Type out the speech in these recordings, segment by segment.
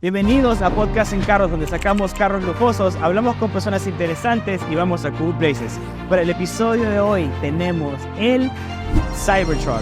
Bienvenidos a Podcast en Carros, donde sacamos carros lujosos, hablamos con personas interesantes y vamos a cool places. Para el episodio de hoy tenemos el Cybertruck.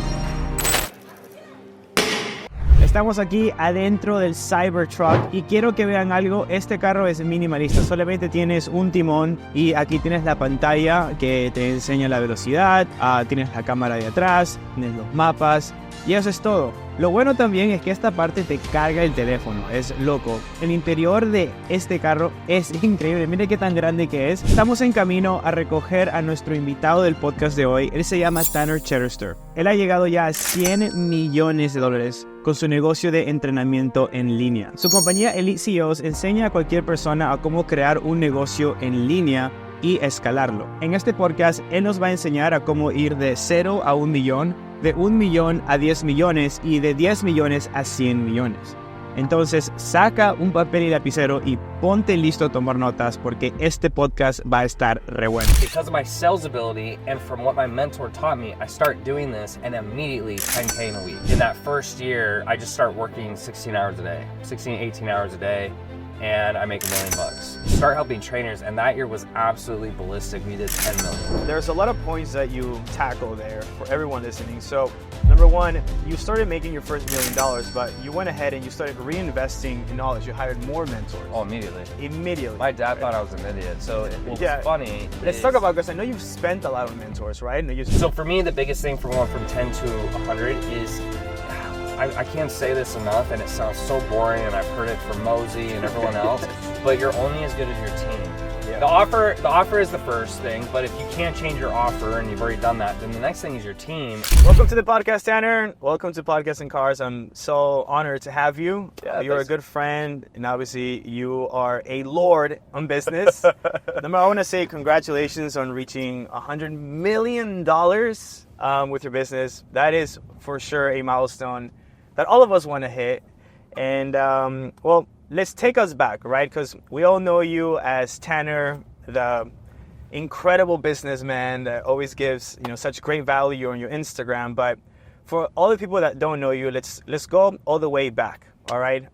Estamos aquí adentro del Cybertruck y quiero que vean algo. Este carro es minimalista, solamente tienes un timón y aquí tienes la pantalla que te enseña la velocidad, tienes la cámara de atrás, tienes los mapas y eso es todo. Lo bueno también es que esta parte te carga el teléfono, es loco. El interior de este carro es increíble, mire qué tan grande que es. Estamos en camino a recoger a nuestro invitado del podcast de hoy. Él se llama Chidester. Él ha llegado ya a $100 millones con su negocio de entrenamiento en línea. Su compañía Elite CEOs enseña a cualquier persona a cómo crear un negocio en línea y escalarlo. En este podcast, él nos va a enseñar a cómo ir de 0 a 1 millón, de 1 millón a 10 millones y de 10 millones a 100 millones. Entonces, saca un papel y lapicero y ponte listo a tomar notas porque este podcast va a estar re bueno. Because of my sales ability and from what my mentor taught me, I start doing this and immediately 10K in a week. In that first year, I just start working 18 hours a day. And I make $1 million. Start helping trainers, and that year was absolutely ballistic. We did 10 million. There's a lot of points that you tackle there for everyone listening. So, number one, you started making your first $1 million, but you went ahead and you started reinvesting in knowledge. You hired more mentors. Oh, immediately. Immediately. My dad thought I was an idiot. So what's funny. Let's talk about, because I know you've spent a lot on mentors, right? So for me, the biggest thing for going from 10 to 100 is. I can't say this enough, and it sounds so boring, and I've heard it from Mosey and everyone else, but you're only as good as your team. Yeah. The offer is the first thing, but if you can't change your offer and you've already done that, then the next thing is your team. Welcome to the podcast, Tanner. Welcome to Podcast in Cars. I'm so honored to have you. You're a good friend, and obviously you are a lord on business. Number, I want to say congratulations on reaching $100 million with your business. That is for sure a milestone that all of us want to hit. And well, let's take us back, right? Because we all know you as Tanner, the incredible businessman that always gives, such great value on your Instagram. But for all the people that don't know you, let's go all the way back. All right,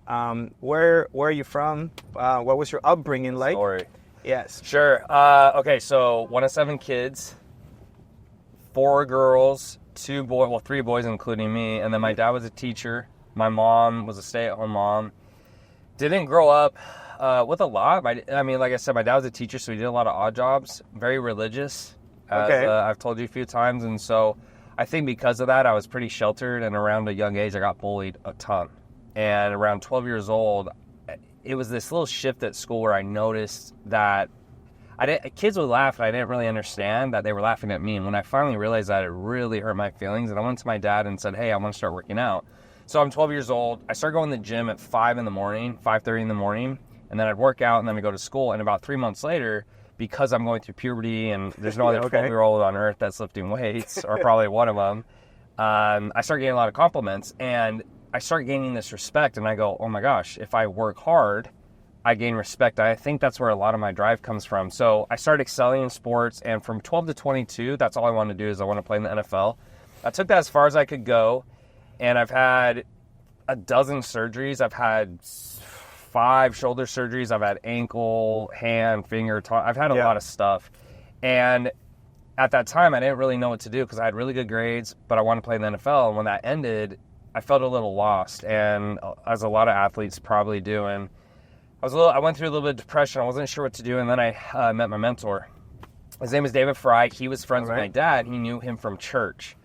where are you from? What was your upbringing like? Story. Yes. Sure. Okay, so one of 7 kids, 4 girls. 3 boys including me, and then my dad was a teacher. My mom was a stay-at-home mom. Didn't grow up with a lot. I mean, like I said, my dad was a teacher, so he did a lot of odd jobs. Very religious, as I've told you a few times, and so I think because of that, I was pretty sheltered, and around a young age, I got bullied a ton. And around 12 years old, it was this little shift at school where I noticed that kids would laugh, and I didn't really understand that they were laughing at me. And when I finally realized that, it really hurt my feelings. And I went to my dad and said, hey, I want to start working out. So I'm 12 years old. I started going to the gym at 5:30 in the morning. And then I'd work out, and then I'd go to school. And about 3 months later, because I'm going through puberty, and there's no other 12-year-old on earth that's lifting weights, or probably one of them, I started getting a lot of compliments. And I started gaining this respect. And I go, oh my gosh, if I work hard, I gain respect. I think that's where a lot of my drive comes from. So I started excelling in sports, and from 12 to 22, that's all I wanted to do is I want to play in the NFL. I took that as far as I could go, and I've had a dozen surgeries. I've had 5 shoulder surgeries. I've had ankle, hand, finger, I've had a lot of stuff. And at that time, I didn't really know what to do because I had really good grades, but I wanted to play in the NFL. And when that ended, I felt a little lost, and as a lot of athletes probably do. And I went through a little bit of depression. I wasn't sure what to do, and then I met my mentor. His name is David Fry. He was friends with my dad. He knew him from church.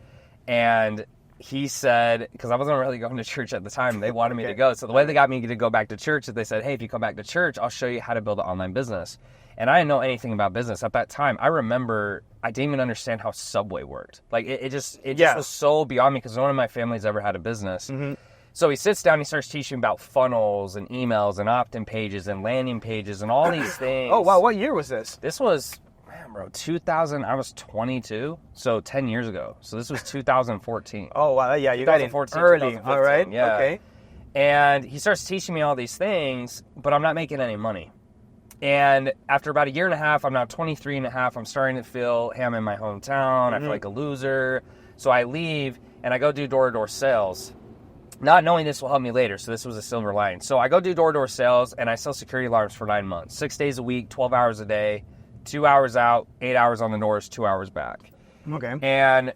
And he said, because I wasn't really going to church at the time, they wanted me to go. So the way they got me to go back to church is they said, hey, if you come back to church, I'll show you how to build an online business. And I didn't know anything about business. At that time, I remember I didn't even understand how Subway worked. Like, it just was so beyond me because none of my family's ever had a business. Mm-hmm. So he sits down, he starts teaching about funnels and emails and opt-in pages and landing pages and all these things. Oh, wow. What year was this? This was, 2000. I was 22, so 10 years ago. So this was 2014. Oh, wow. Yeah, you got in early. All right. Yeah. Okay. And he starts teaching me all these things, but I'm not making any money. And after about 1.5 years, I'm now 23 and a half. I'm starting to feel, hey, I'm in my hometown. I feel like a loser. So I leave and I go do door-to-door sales. not knowing this will help me later. So this was a silver lining. So I go do door-to-door sales, and I sell security alarms for 9 months, 6 days a week, 12 hours a day, 2 hours out, 8 hours on the doors, 2 hours back. Okay. And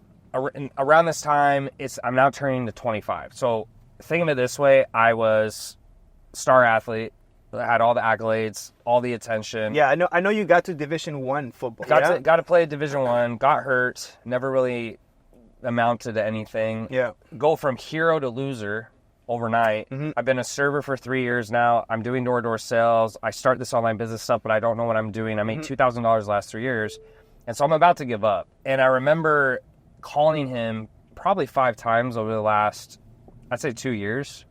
around this time, I'm now turning to 25. So think of it this way: I was star athlete, had all the accolades, all the attention. Yeah, I know you got to Division I football. Got to play Division I, got hurt, never really amounted to anything. Yeah. Go from hero to loser overnight. Mm-hmm. I've been a server for 3 years now. I'm doing door-to-door sales. I start this online business stuff, but I don't know what I'm doing. I made $2,000 the last 3 years, and so I'm about to give up. And I remember calling him probably 5 times over the last, I'd say 2 years,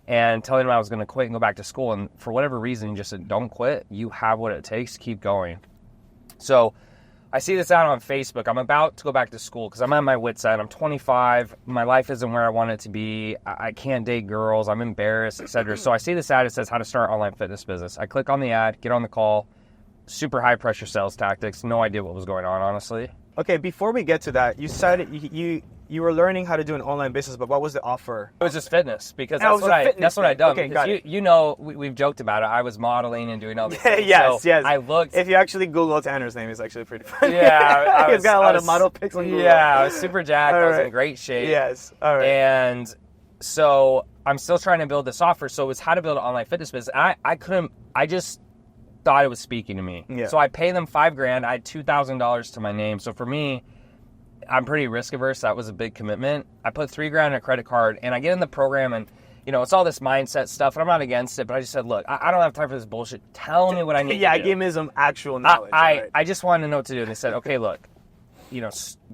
and telling him I was going to quit and go back to school. And for whatever reason, he just said, don't quit. You have what it takes to keep going. So I see this out on Facebook. I'm about to go back to school because I'm at my wit's end. I'm 25. My life isn't where I want it to be. I can't date girls. I'm embarrassed, etc. So I see this ad. It says how to start an online fitness business. I click on the ad, get on the call. Super high pressure sales tactics. No idea what was going on, honestly. Okay, before we get to that, you said you were learning how to do an online business, but what was the offer? It was just fitness because that's what I done. Okay, got it. You know, we've joked about it. I was modeling and doing all these things. Yes. I looked. If you actually Google Tanner's name, it's actually pretty funny. Yeah, he's got a lot of model pics on Google. Yeah, I was super jacked. I was in great shape. Yes. All right. And so I'm still trying to build this offer. So it was how to build an online fitness business. I just thought it was speaking to me. Yeah. So I pay them $5,000. I had $2,000 to my name. So for me, I'm pretty risk averse. That was a big commitment. I put $3,000 in a credit card, and I get in the program, and it's all this mindset stuff, and I'm not against it, but I just said, look, I don't have time for this bullshit. Tell me what I need to do. Yeah, give me some actual knowledge. I just wanted to know what to do. And they said, okay, look,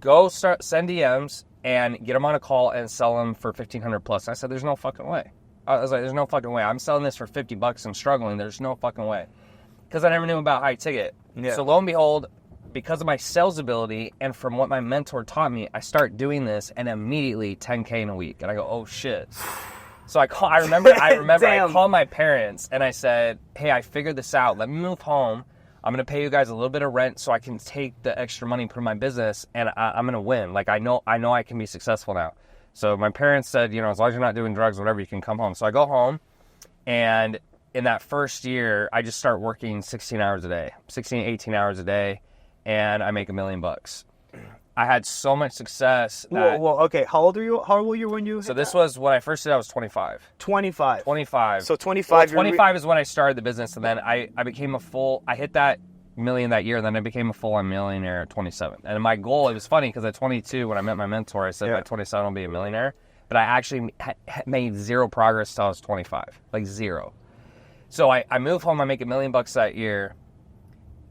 go send DMs and get them on a call and sell them for $1,500 plus. I said, there's no fucking way. I was like, there's no fucking way. I'm selling this for $50 and struggling. There's no fucking way. Because I never knew about high ticket. Yeah. So lo and behold, because of my sales ability and from what my mentor taught me, I start doing this and immediately $10K in a week. And I go, oh shit. So I remember I called my parents and I said, hey, I figured this out. Let me move home. I'm going to pay you guys a little bit of rent so I can take the extra money and put in my business, and I'm going to win. Like, I know I can be successful now. So my parents said, as long as you're not doing drugs, whatever, you can come home. So I go home, and in that first year, I just start working 16 hours a day, 16, 18 hours a day, and I make $1 million. I had so much success. Well, okay. How old were you when you? So this was when I first did. I was 25. 25. 25. So 25. 25 is when I started the business, and then I became I hit that million that year, and then I became a full-on millionaire at 27. And my goal, it was funny because at 22, when I met my mentor, I said by 27 I'll be a millionaire. But I actually made zero progress till I was 25, like zero. So I moved home. I make $1 million that year.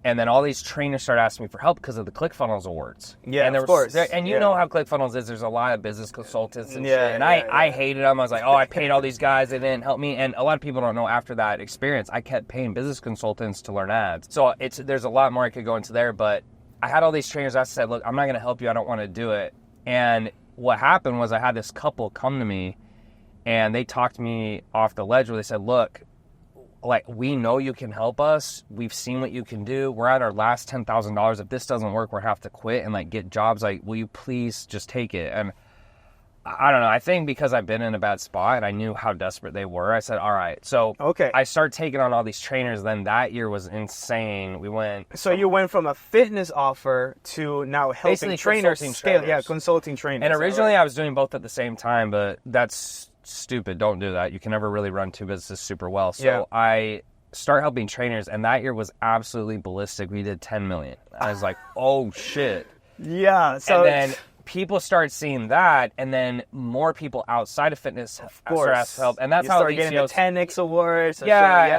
And then all these trainers start asking me for help because of the ClickFunnels awards. Yeah, of course. And you know how ClickFunnels is. There's a lot of business consultants and shit. And I hated them. I was like, I paid all these guys. They didn't help me. And a lot of people don't know after that experience, I kept paying business consultants to learn ads. So there's a lot more I could go into there. But I had all these trainers. I said, look, I'm not going to help you. I don't want to do it. And what happened was I had this couple come to me, and they talked me off the ledge where they said, look, like, we know you can help us. We've seen what you can do. We're at our last $10,000. If this doesn't work, we'll have to quit and like get jobs. Like, will you please just take it? And I don't know. I think because I've been in a bad spot and I knew how desperate they were, I said, all right. So I started taking on all these trainers. Then that year was insane. So you went from a fitness offer to now helping trainers scale. Yeah, consulting trainers. And originally I was doing both at the same time, but that's stupid. Don't do that. You can never really run two businesses super well. So I start helping trainers, and that year was absolutely ballistic. We did 10 million. I was like, oh shit. Yeah. So and then people start seeing that, and then more people outside of fitness start asking help, and that's how start getting the 10X awards. And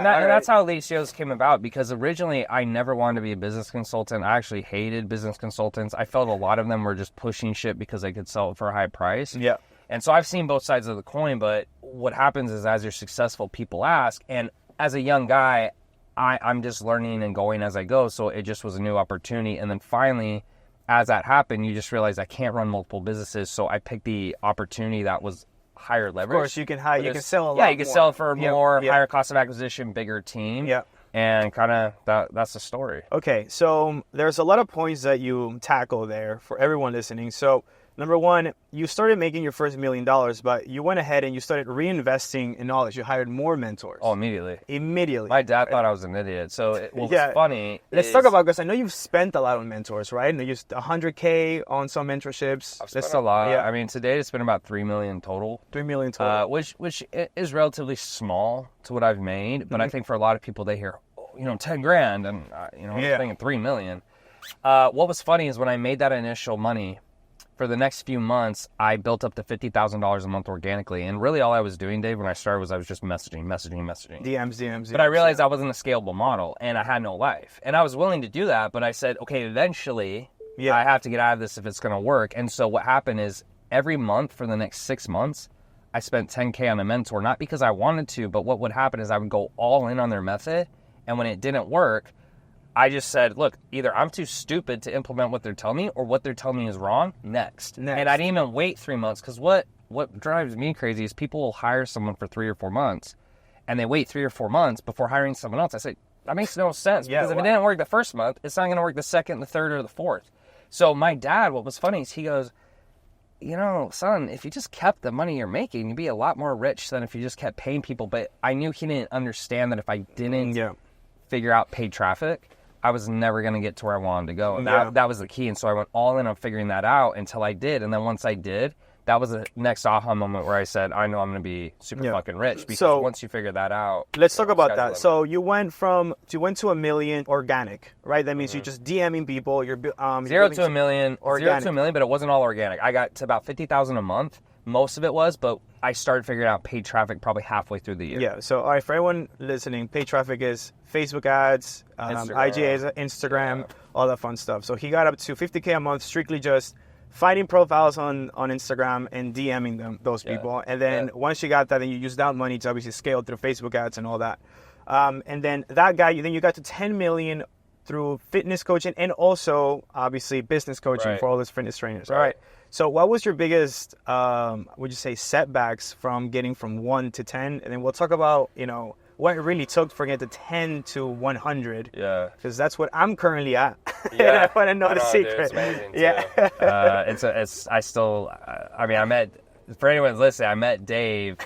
that's how these shows came about. Because originally I never wanted to be a business consultant. I actually hated business consultants. I felt a lot of them were just pushing shit because they could sell it for a high price. Yeah. And so I've seen both sides of the coin, but what happens is as you're successful, people ask. And as a young guy, I'm just learning and going as I go. So it just was a new opportunity. And then finally, as that happened, you just realize I can't run multiple businesses. So I picked the opportunity that was higher leverage. Of course, you can sell a lot. Yeah, you can sell for more, higher cost of acquisition, bigger team. Yeah. And kind of that's the story. Okay, so there's a lot of points that you tackle there for everyone listening. So Number one, you started making your first $1 million, but you went ahead and you started reinvesting in knowledge. You hired more mentors. Oh, immediately. Immediately. My dad thought I was an idiot. So what's funny Let's talk about, because I know you've spent a lot on mentors, right? And you used $100K on some mentorships. I've spent a lot. Yeah. I mean, today it's been about $3 million total. $3 million total. Which is relatively small to what I've made. But I think for a lot of people, they hear, 10 grand and, I'm thinking 3 million. What was funny is when I made that initial money, for the next few months, I built up to $50,000 a month organically. And really all I was doing, Dave, when I started was I was just messaging. DMs. But I realized I wasn't a scalable model and I had no life. And I was willing to do that, but I said, okay, eventually I have to get out of this if it's going to work. And so what happened is every month for the next 6 months, I spent $10K on a mentor, not because I wanted to, but what would happen is I would go all in on their method. And when it didn't work, I just said, look, either I'm too stupid to implement what they're telling me or what they're telling me is wrong. Next. And I didn't even wait 3 months, because what drives me crazy is people will hire someone for 3 or 4 months and they wait 3 or 4 months before hiring someone else. I say, that makes no sense, because if it didn't work the first month, it's not going to work the second, the third, or the fourth. So my dad, what was funny is he goes, son, if you just kept the money you're making, you'd be a lot more rich than if you just kept paying people. But I knew he didn't understand that if I didn't figure out paid traffic, I was never going to get to where I wanted to go. And that was the key. And so I went all in on figuring that out until I did. And then once I did, that was the next aha moment where I said, I know I'm going to be super fucking rich. Because once you figure that out. Let's talk about that. So you went to $1 million organic, right? That means you're just DMing people. You're 0 to $1 million. Organic. 0 to $1 million, but it wasn't all organic. I got to about 50,000 a month. Most of it was, but I started figuring out paid traffic probably halfway through the year. Yeah. So, all right, for everyone listening, paid traffic is Facebook ads, IG ads, Instagram, all that fun stuff. So he got up to $50K a month, strictly just finding profiles on Instagram and DMing those people. And then once you got that, then you use that money to obviously scale through Facebook ads and all that. And then that guy, then you got to 10 million through fitness coaching and also obviously business coaching for all those fitness trainers. All right. So what was your biggest, would you say, setbacks from getting from 1 to 10? And then we'll talk about, what it really took for getting to 10 to 100. Yeah. Because that's what I'm currently at. And I want to know the secret. Dude, it's amazing too. I met, for anyone listening, I met Dave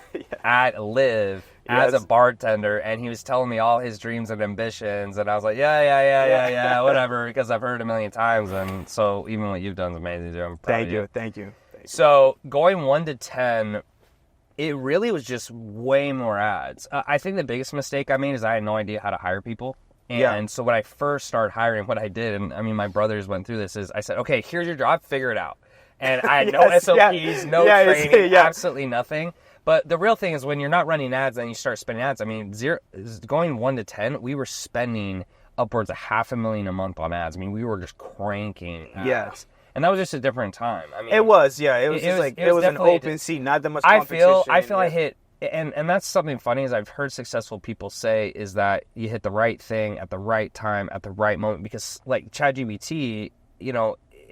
at Live as a bartender, and he was telling me all his dreams and ambitions, and I was like, yeah, whatever, because I've heard it a million times, and so even what you've done is amazing, dude. I'm proud of you. Thank you. So going 1 to 10, it really was just way more ads. I think the biggest mistake I made is I had no idea how to hire people. And so when I first started hiring, what I did, and I mean, my brothers went through this, is I said, okay, here's your job, figure it out. And I had no SOPs, no training, absolutely nothing. But the real thing is when you're not running ads and you start spending ads, I mean, going 1 to 10, we were spending upwards of $500,000 a month on ads. I mean, we were just cranking ads. Yes. And that was just a different time. I mean, it was an open seat, not that much competition. I feel I hit, and that's something funny is I've heard successful people say is that you hit the right thing at the right time at the right moment, because like ChatGPT,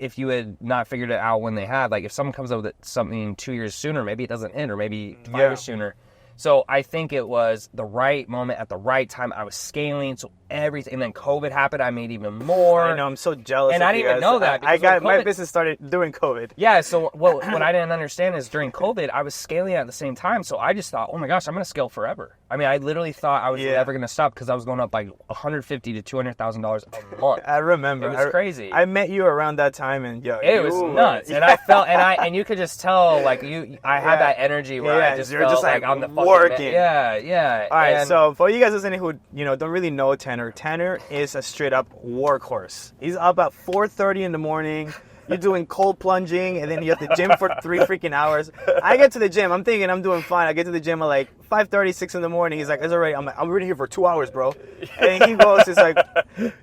if you had not figured it out when they had, like if someone comes up with something 2 years sooner, maybe it doesn't hit, or maybe 5 years sooner. So I think it was the right moment at the right time. I was scaling, so everything. And then COVID happened. I made even more. I know. I'm so jealous. And I didn't even know that. My business started during COVID. Yeah. So what I didn't understand is during COVID, I was scaling at the same time. So I just thought, oh my gosh, I'm going to scale forever. I mean, I literally thought I was never going to stop, because I was going up by $150,000 to $200,000 a month. I remember. It was crazy. I met you around that time, and it was nuts. And I felt, and you could just tell, like I had that energy where I just felt like I'm the fucking working. Yeah. All right, so for you guys listening who don't really know Tanner is a straight up workhorse. He's up at 4:30 in the morning. You're doing cold plunging, and then you're at the gym for 3 freaking hours. I get to the gym. I'm thinking I'm doing fine. I get to the gym at like 5:30, 6 in the morning. He's like, it's all right. I'm like, I'm already here for 2 hours, bro. And he goes, he's like,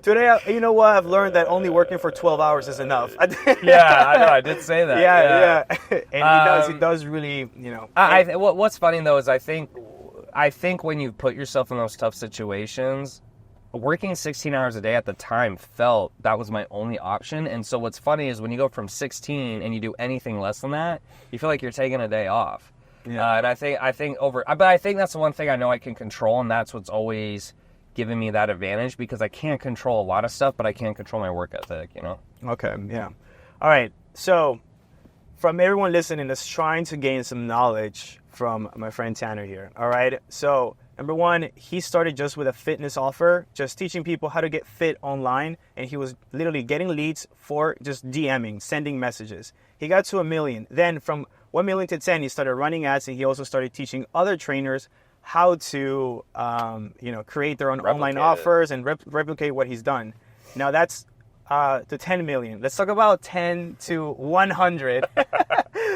today, you know what? I've learned that only working for 12 hours is enough. Yeah, I know. I did say that. Yeah. And he does really, What's funny, though, is I think when you put yourself in those tough situations, working 16 hours a day at the time felt that was my only option. And so what's funny is when you go from 16 and you do anything less than that, you feel like you're taking a day off. Yeah. And I think that's the one thing I know I can control, and that's what's always given me that advantage, because I can't control a lot of stuff, but I can control my work ethic, Okay, yeah. All right, so from everyone listening that's trying to gain some knowledge from my friend Tanner here. All right. So number one, he started just with a fitness offer, just teaching people how to get fit online. And he was literally getting leads for just DMing, sending messages. He got to 1 million. Then from 1 million to 10, he started running ads, and he also started teaching other trainers how to, create their own online offers and replicate what he's done. Now that's to 10 million. Let's talk about 10 to 100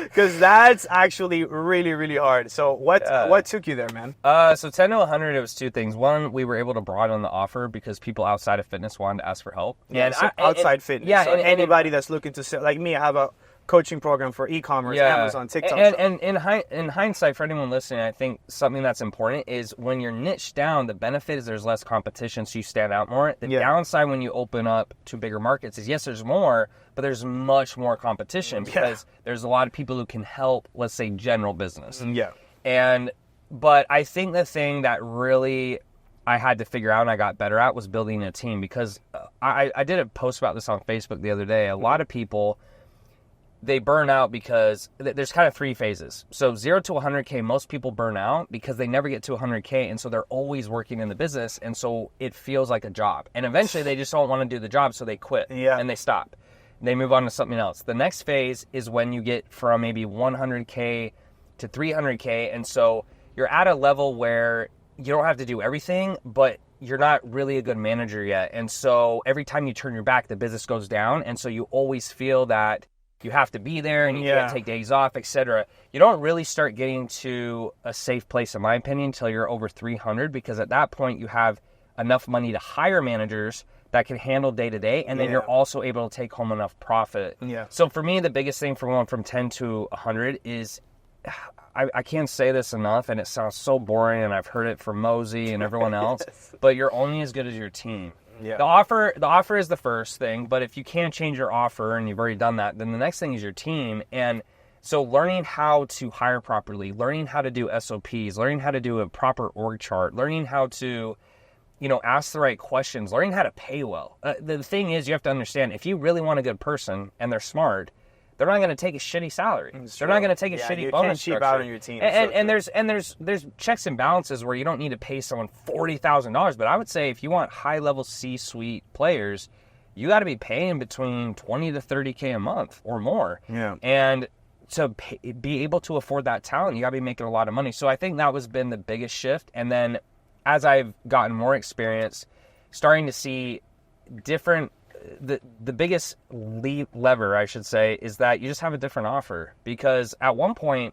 because that's actually really, really hard. So what took you there, man? So 10 to 100, it was two things. One, we were able to broaden the offer because people outside of fitness wanted to ask for help. Yeah, and so outside fitness. Yeah, so anybody that's looking to sell, like me, I have a coaching program for e-commerce, Amazon, TikTok. And in hindsight, for anyone listening, I think something that's important is when you're niched down, the benefit is there's less competition, so you stand out more. The downside when you open up to bigger markets is, yes, there's more, but there's much more competition because there's a lot of people who can help, let's say, general business. But I think the thing that really I had to figure out and I got better at was building a team, because I did a post about this on Facebook the other day. A lot of people, they burn out because there's kind of three phases. So 0 to 100K, most people burn out because they never get to 100K. And so they're always working in the business. And so it feels like a job. And eventually they just don't want to do the job. So they quit and they stop. They move on to something else. The next phase is when you get from maybe 100K to 300K. And so you're at a level where you don't have to do everything, but you're not really a good manager yet. And so every time you turn your back, the business goes down. And so you always feel that you have to be there and you can't take days off, etc. You don't really start getting to a safe place, in my opinion, until you're over 300, because at that point you have enough money to hire managers that can handle day to day, and then you're also able to take home enough profit. So for me, the biggest thing for going from 10 to 100 is, I can't say this enough, and it sounds so boring, and I've heard it from Mosey and everyone else, but you're only as good as your team. The offer is the first thing, but if you can't change your offer and you've already done that, then the next thing is your team. And so learning how to hire properly, learning how to do SOPs, learning how to do a proper org chart, learning how to, ask the right questions, learning how to pay well. The thing is, you have to understand, if you really want a good person and they're smart, they're not going to take a shitty salary. They're not going to take a shitty bonus structure. You can't cheap out on your team. And there's checks and balances where you don't need to pay someone $40,000. But I would say if you want high-level C-suite players, you got to be paying between $20 to $30K a month or more. And to be able to afford that talent, you got to be making a lot of money. So I think that was been the biggest shift. And then as I've gotten more experience, starting to see different... The biggest lever, I should say, is that you just have a different offer. Because at one point,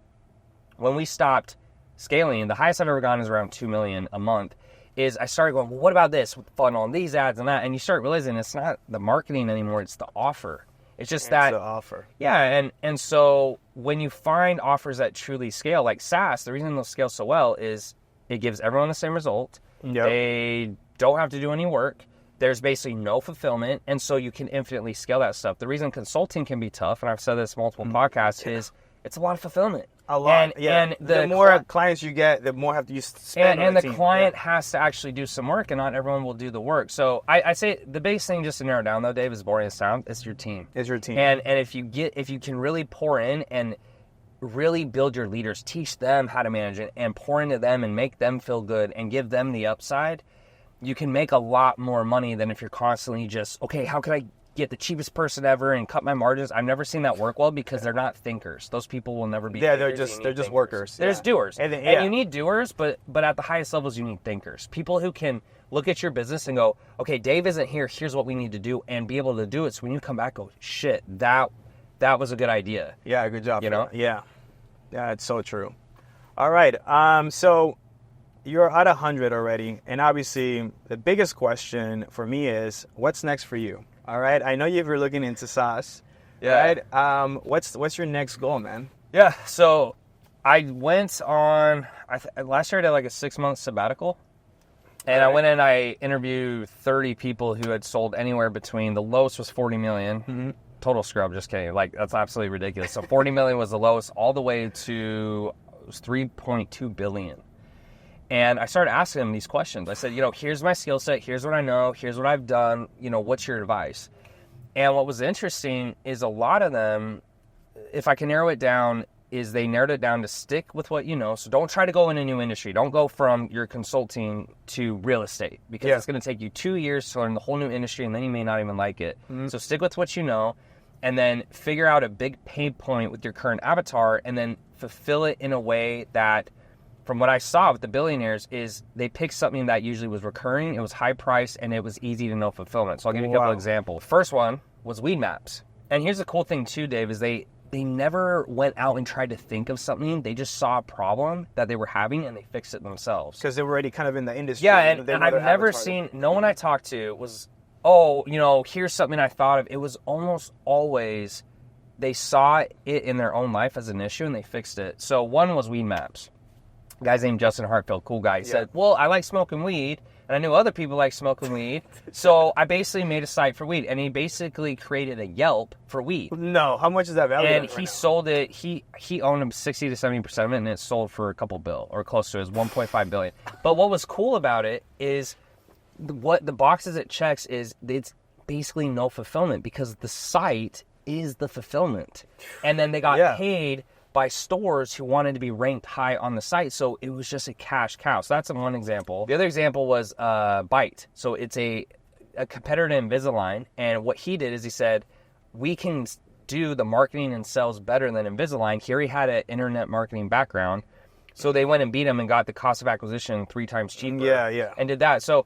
when we stopped scaling, the highest I've ever gone is around 2 million a month, is I started going, well, what about this with the funnel and these ads and that? And you start realizing it's not the marketing anymore, it's the offer. It's just the offer. Yeah, and so when you find offers that truly scale, like SaaS, the reason they'll scale so well is it gives everyone the same result. They don't have to do any work. There's basically no fulfillment, and so you can infinitely scale that stuff. The reason consulting can be tough, and I've said this multiple podcasts, is it's a lot of fulfillment. A lot, and the more clients you get, the more have you spend on the team. Client has to actually do some work, and not everyone will do the work. So I say the biggest thing, just to narrow down though, Dave, is boring as sound, it's your team. It's your team. And if you can really pour in and really build your leaders, teach them how to manage it, and pour into them and make them feel good and give them the upside, you can make a lot more money than if you're constantly just, okay, how can I get the cheapest person ever and cut my margins? I've never seen that work well because they're not thinkers. Those people will never be thinkers. They're just workers. There's doers. And you need doers, but at the highest levels you need thinkers. People who can look at your business and go, okay, Dave isn't here, here's what we need to do, and be able to do it. So when you come back, go, shit, that was a good idea. Yeah, good job. Yeah, it's so true. All right. So you're at 100 already, and obviously the biggest question for me is, what's next for you? All right, I know you're looking into SaaS. Right? What's your next goal, man? Yeah, so I went on, last year I did like a 6-month sabbatical, and I went in, I interviewed 30 people who had sold anywhere between, the lowest was 40 million. Total scrub, just kidding. Like, that's absolutely ridiculous. So 40 million was the lowest, all the way to, it was 3.2 billion. And I started asking them these questions. I said, here's my skill set, here's what I know, here's what I've done, what's your advice? And what was interesting is a lot of them, if I can narrow it down, is they narrowed it down to stick with what you know. So don't try to go in a new industry. Don't go from your consulting to real estate, because it's going to take you 2 years to learn the whole new industry, and then you may not even like it. So stick with what you know, and then figure out a big pain point with your current avatar, and then fulfill it in a way that, from what I saw with the billionaires, is they picked something that usually was recurring, it was high price, and it was easy to know fulfillment. So I'll give you a couple examples. First one was weed maps. And here's the cool thing too, Dave, is they never went out and tried to think of something. They just saw a problem that they were having, and they fixed it themselves. Because they were already kind of in the industry. Yeah, and I've never seen, no one I talked to was, here's something I thought of. It was almost always, they saw it in their own life as an issue, and they fixed it. So one was weed maps. A guy's named Justin Hartfield, cool guy. He said, well, I like smoking weed, and I knew other people like smoking weed, so I basically made a site for weed, and he basically created a Yelp for weed. No, how much is that valued? And he sold it, he owned 60 to 70% of it, and it sold for a couple bill, or close to it, 1.5 billion. But what was cool about it is, what the boxes it checks is, it's basically no fulfillment, because the site is the fulfillment. And then they got paid by stores who wanted to be ranked high on the site, so it was just a cash cow. So that's one example. The other example was Byte. So it's a competitor to Invisalign, and what he did is he said, we can do the marketing and sales better than Invisalign. Here he had an internet marketing background, so they went and beat him and got the cost of acquisition 3 times cheaper. And did that. So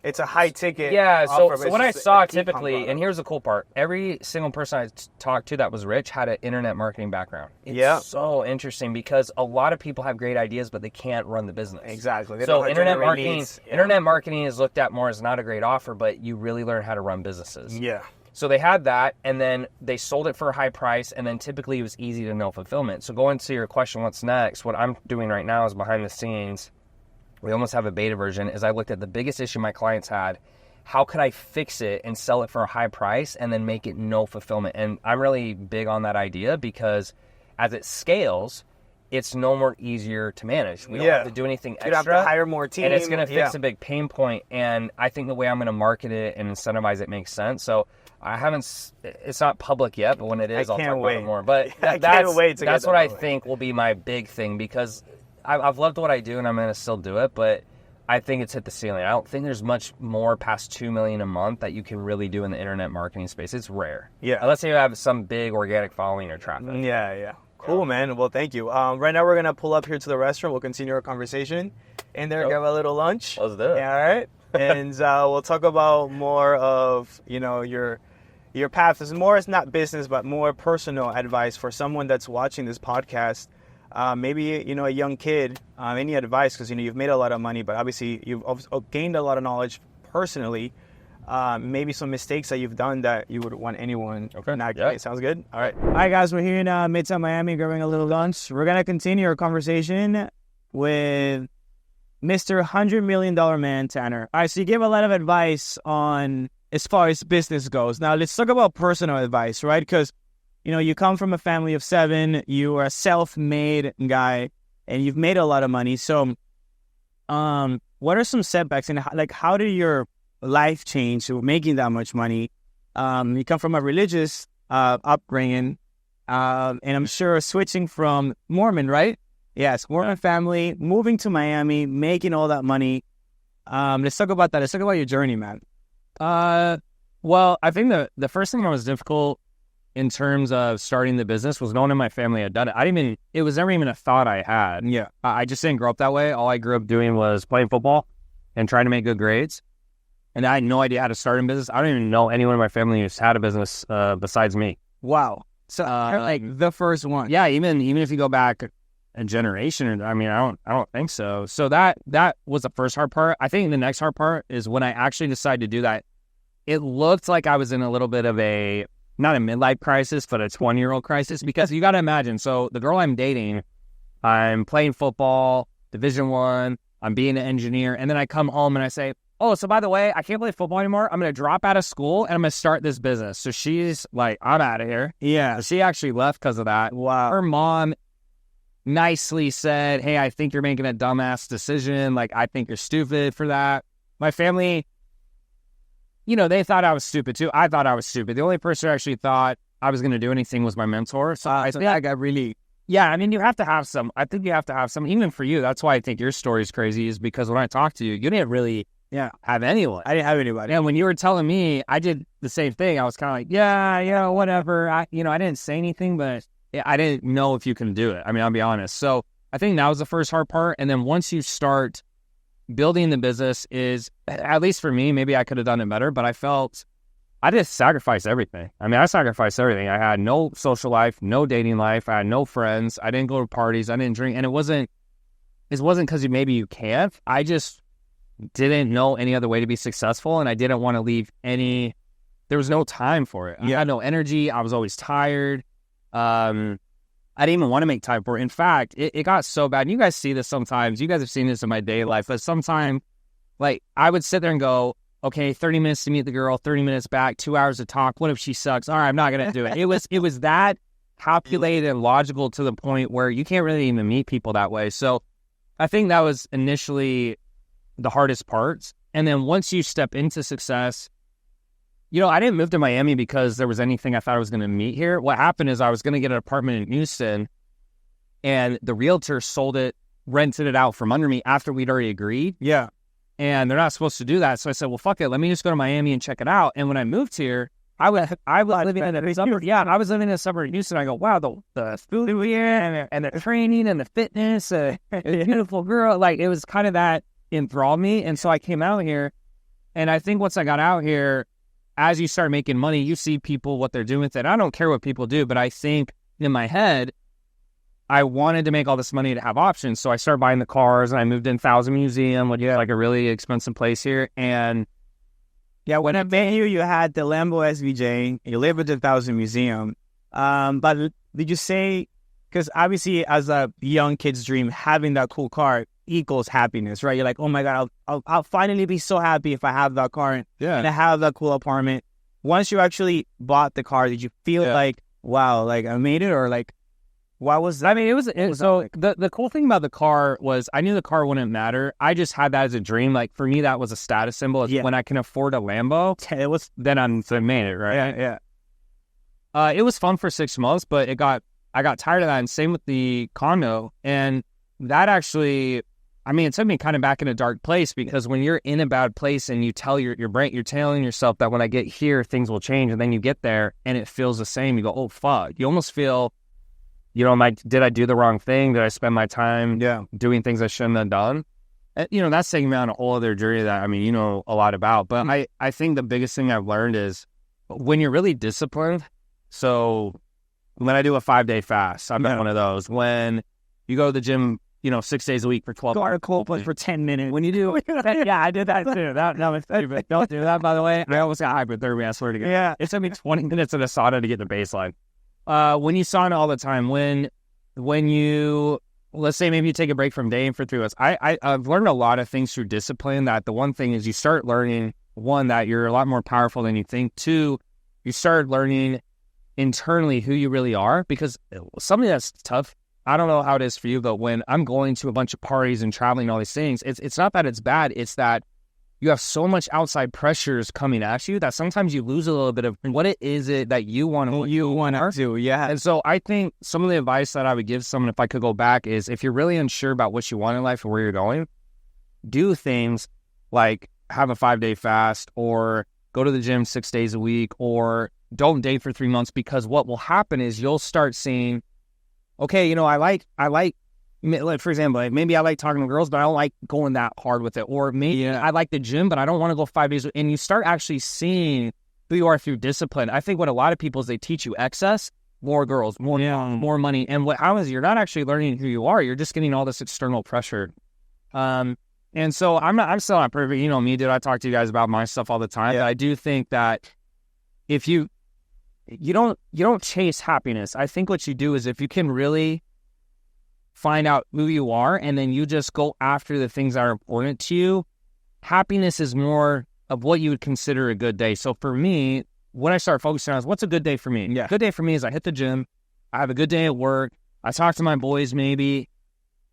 it's a high ticket. Yeah, so what I saw typically, and here's the cool part, every single person I talked to that was rich had an internet marketing background. It's so interesting, because a lot of people have great ideas, but they can't run the business. Exactly. So internet marketing is looked at more as not a great offer, but you really learn how to run businesses. Yeah. So they had that, and then they sold it for a high price, and then typically it was easy to know fulfillment. So going to your question, what's next? What I'm doing right now is behind the scenes. We almost have a beta version, is I looked at the biggest issue my clients had. How could I fix it and sell it for a high price and then make it no fulfillment? And I'm really big on that idea, because as it scales, it's no more easier to manage. We don't have to do anything extra. You don't have to hire more team. And it's going to fix a big pain point. And I think the way I'm going to market it and incentivize it makes sense. So it's not public yet, but when it is, I'll talk about it more. But that's what I think will be my big thing, because I've loved what I do, and I'm going to still do it, but I think it's hit the ceiling. I don't think there's much more past $2 million a month that you can really do in the internet marketing space. It's rare. Yeah. Unless you have some big organic following or traffic. Yeah. Cool, man. Well, thank you. Right now, we're going to pull up here to the restaurant. We'll continue our conversation in there, grab a little lunch. Let's do it. Yeah, all right. And we'll talk about more of, your path. It's not business, but more personal advice for someone that's watching this podcast. Maybe, a young kid, any advice, because, you've made a lot of money, but obviously you've gained a lot of knowledge personally. Maybe some mistakes that you've done that you would want anyone not to make. Sounds good? All right. All right, guys, we're here in Midtown Miami grabbing a little lunch. We're going to continue our conversation with Mr. $100 million man, Tanner. All right, so you gave a lot of advice on as far as business goes. Now, let's talk about personal advice, right? Because you come from a family of 7, you are a self-made guy, and you've made a lot of money. So, what are some setbacks, and how did your life change to making that much money? You come from a religious upbringing, and I'm sure switching from Mormon, right? Yes, Mormon family, moving to Miami, making all that money. Let's talk about that. Let's talk about your journey, man. Well, I think the first thing that was difficult in terms of starting the business was no one in my family had done it. It was never even a thought I had. Yeah. I just didn't grow up that way. All I grew up doing was playing football and trying to make good grades. And I had no idea how to start a business. I don't even know anyone in my family who's had a business besides me. Wow. So the first one. Yeah, even if you go back a generation, I don't think so. So that was the first hard part. I think the next hard part is when I actually decided to do that. It looked like I was in a little bit of not a midlife crisis, but a 20-year-old crisis, because you got to imagine. So the girl I'm dating, I'm playing football, Division I, I'm being an engineer, and then I come home and I say, oh, so by the way, I can't play football anymore. I'm going to drop out of school and I'm going to start this business. So she's like, I'm out of here. Yeah. She actually left because of that. Wow. Her mom nicely said, hey, I think you're making a dumbass decision. I think you're stupid for that. My family, they thought I was stupid too. I thought I was stupid. The only person who actually thought I was going to do anything was my mentor. So I so think I got really... Yeah, I mean, you have to have some. I think you have to have some, even for you. That's why I think your story is crazy, is because when I talked to you, you didn't really have anyone. I didn't have anybody. And when you were telling me, I did the same thing. I was kind of like, yeah, whatever. I didn't say anything, but I didn't know if you can do it. I mean, I'll be honest. So I think that was the first hard part. And then once you start building the business is, at least for me, maybe I could have done it better, but I felt I just sacrificed everything. I mean, I sacrificed everything. I had no social life, no dating life. I had no friends. I didn't go to parties. I didn't drink. And it wasn't because maybe you can't. I just didn't know any other way to be successful. And I didn't want to leave there was no time for it. I had no energy. I was always tired. I didn't even want to make time for it. In fact, it got so bad. And you guys see this sometimes. You guys have seen this in my daily life. But sometimes, like, I would sit there and go, okay, 30 minutes to meet the girl, 30 minutes back, 2 hours to talk. What if she sucks? All right, I'm not going to do it. It was that calculated and logical to the point where you can't really even meet people that way. So I think that was initially the hardest parts. And then once you step into success, I didn't move to Miami because there was anything I thought I was going to meet here. What happened is I was going to get an apartment in Houston, and the realtor rented it out from under me after we'd already agreed. Yeah. And they're not supposed to do that. So I said, well, fuck it. Let me just go to Miami and check it out. And when I moved here, I was living in a suburb. Yeah, I was living in a suburb in Houston. I go, wow, the food here and the training and the fitness, a beautiful girl. Like, it was kind of that enthralled me. And so I came out here. And I think once I got out here, as you start making money, you see people, what they're doing with it. I don't care what people do, but I think in my head, I wanted to make all this money to have options. So I started buying the cars, and I moved in Thousand Museum, which is like a really expensive place here. And when I met you, you had the Lambo SVJ, you lived at the Thousand Museum. But did you say, because obviously as a young kid's dream, having that cool car equals happiness, right? You're like, oh my God, I'll finally be so happy if I have that car and I have that cool apartment. Once you actually bought the car, did you feel like, wow, like I made it, or like, what was that? I mean, the cool thing about the car was I knew the car wouldn't matter. I just had that as a dream. Like, for me, that was a status symbol. When I can afford a Lambo, then I made it, right? Yeah. It was fun for 6 months, but I got tired of that. And same with the condo. And that actually, I mean, it took me kind of back in a dark place, because when you're in a bad place and you tell your brain, you're telling yourself that when I get here, things will change. And then you get there and it feels the same. You go, oh, fuck. You almost feel, did I do the wrong thing? Did I spend my time doing things I shouldn't have done? That's taking me on a whole other journey that, I mean, you know a lot about. But I think the biggest thing I've learned is when you're really disciplined. So when I do a 5-day fast, I'm not one of those. When you go to the gym, 6 days a week for 12 hours. For 10 minutes. When you do, I did that too. That was stupid. Don't do that, by the way. I almost got hypothermia, I swear to God. Yeah. It took me 20 minutes in a sauna to get the baseline. When you sauna all the time, when you, let's say maybe you take a break from dating for 3 months, I've learned a lot of things through discipline. That the one thing is you start learning, one, that you're a lot more powerful than you think. Two, you start learning internally who you really are, because something that's tough, I don't know how it is for you, but when I'm going to a bunch of parties and traveling and all these things, it's not that it's bad, it's that you have so much outside pressures coming at you that sometimes you lose a little bit of what it is that you want to do. Yeah. And so I think some of the advice that I would give someone, if I could go back, is if you're really unsure about what you want in life and where you're going, do things like have a 5-day fast, or go to the gym 6 days a week, or don't date for 3 months, because what will happen is you'll start seeing, okay, I like, for example, like maybe I like talking to girls, but I don't like going that hard with it. Or maybe I like the gym, but I don't want to go 5 days. And you start actually seeing who you are through discipline. I think what a lot of people is, they teach you excess, more girls, more money. And what happens is you're not actually learning who you are. You're just getting all this external pressure. And so I'm still not perfect. You know me, dude. I talk to you guys about my stuff all the time. But I do think that if you don't chase happiness. I think what you do is, if you can really find out who you are, and then you just go after the things that are important to you, happiness is more of what you would consider a good day. So for me, what I started focusing on is, what's a good day for me? Yeah. Good day for me is I hit the gym, I have a good day at work, I talk to my boys maybe,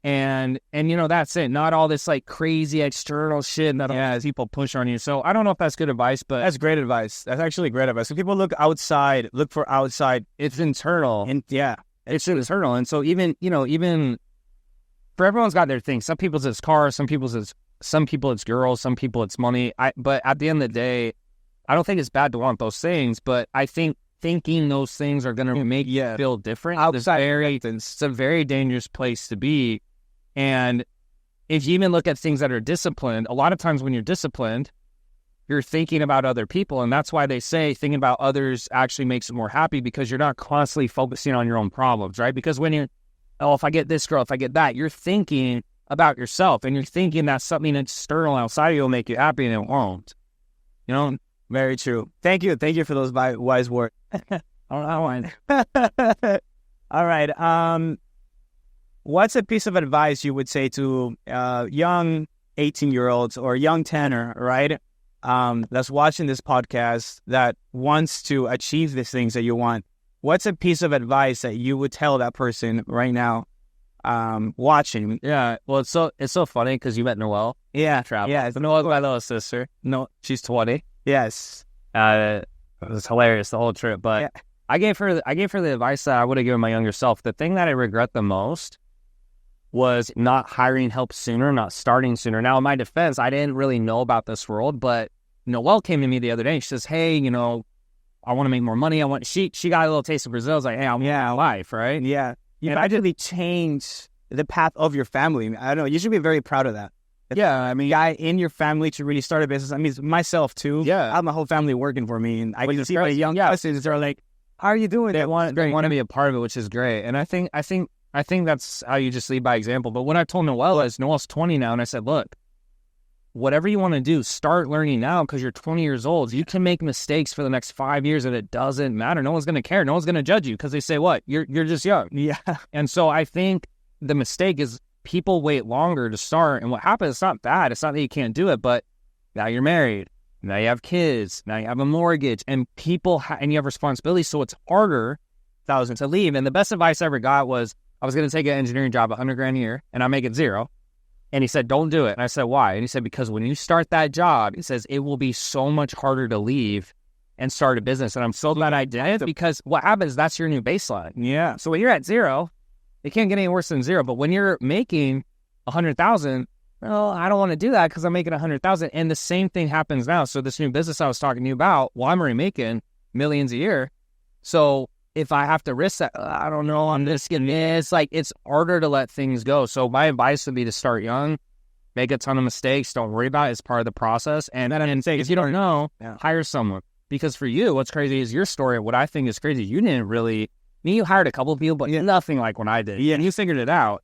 And that's it. Not all this like crazy external shit that people push on you. So I don't know if that's good advice, but that's great advice. That's actually great advice. So people look for outside. It's internal. And it's internal. And so even for everyone's got their thing. Some people's it's cars, some people it's girls, some people it's money. But at the end of the day, I don't think it's bad to want those things, but I think thinking those things are going to make you feel different. It's a very dangerous place to be. And if you even look at things that are disciplined, a lot of times when you're disciplined, you're thinking about other people. And that's why they say thinking about others actually makes it more happy, because you're not constantly focusing on your own problems, right? Because when you're, if I get this girl, if I get that, you're thinking about yourself, and you're thinking that something external outside of you will make you happy, and it won't. Very true. Thank you for those wise words. All right. What's a piece of advice you would say to young 18-year-olds or young tenor, right? That's watching this podcast that wants to achieve these things that you want. What's a piece of advice that you would tell that person right now watching? Yeah, well, it's so funny because you met Noelle. Yeah. Travel. Yeah. Noelle's my little sister. No, she's 20. Yes. It was hilarious the whole trip. But I gave her the advice that I would have given my younger self. The thing that I regret the most was not hiring help sooner, not starting sooner. Now, in my defense, I didn't really know about this world, but Noelle came to me the other day and she says, hey, I want to make more money. She got a little taste of Brazil. I was like, hey, I'm life, right? Yeah. You actually changed the path of your family. I don't know. You should be very proud of that. Yeah, I mean, guy in your family to really start a business. I mean, myself too. Yeah, I have my whole family working for me, and I can see my young cousins are like, "How are you doing?" They want to be a part of it, which is great. And I think that's how you just lead by example. But when I told Noelle's 20 now, and I said, look, whatever you want to do, start learning now, because you're 20 years old. You can make mistakes for the next 5 years, and it doesn't matter. No one's going to care. No one's going to judge you, because they say, what? You're just young. Yeah. And so I think the mistake is people wait longer to start, and what happens, it's not bad. It's not that you can't do it, but now you're married. Now you have kids. Now you have a mortgage, and and you have responsibilities, so it's harder to leave. And the best advice I ever got was, I was going to take an engineering job, $100,000 a year, and I make it $0. And he said, don't do it. And I said, why? And he said, because when you start that job, he says, it will be so much harder to leave and start a business. And I'm so glad I did, because what happens, that's your new baseline. Yeah. So when you're at 0, it can't get any worse than 0. But when you're making 100,000, well, I don't want to do that because I'm making 100,000. And the same thing happens now. So this new business I was talking to you about, well, I'm already making millions a year. So if I have to risk that, I don't know, I'm risking this. Like, it's harder to let things go. So my advice would be to start young, make a ton of mistakes. Don't worry about it. It's part of the process. And if you don't know, hire someone. Because for you, what's crazy is your story. What I think is crazy, you didn't really, you hired a couple of people, but nothing like what I did. Yeah. And you figured it out.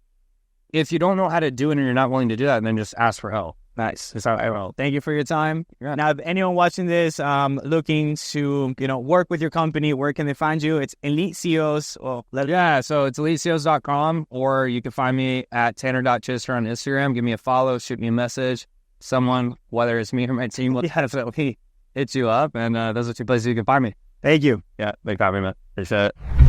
If you don't know how to do it and you're not willing to do that, then just ask for help. Nice. That's how I will. Thank you for your time. Yeah. Now, if anyone watching this looking to work with your company, where can they find you? It's Elite CEOs. So it's eliteCEOs.com, or you can find me at tanner.chidester on Instagram. Give me a follow, shoot me a message. Someone, whether it's me or my team, will definitely hit you up. And those are 2 places you can find me. Thank you. Yeah, big copy, man. Appreciate it.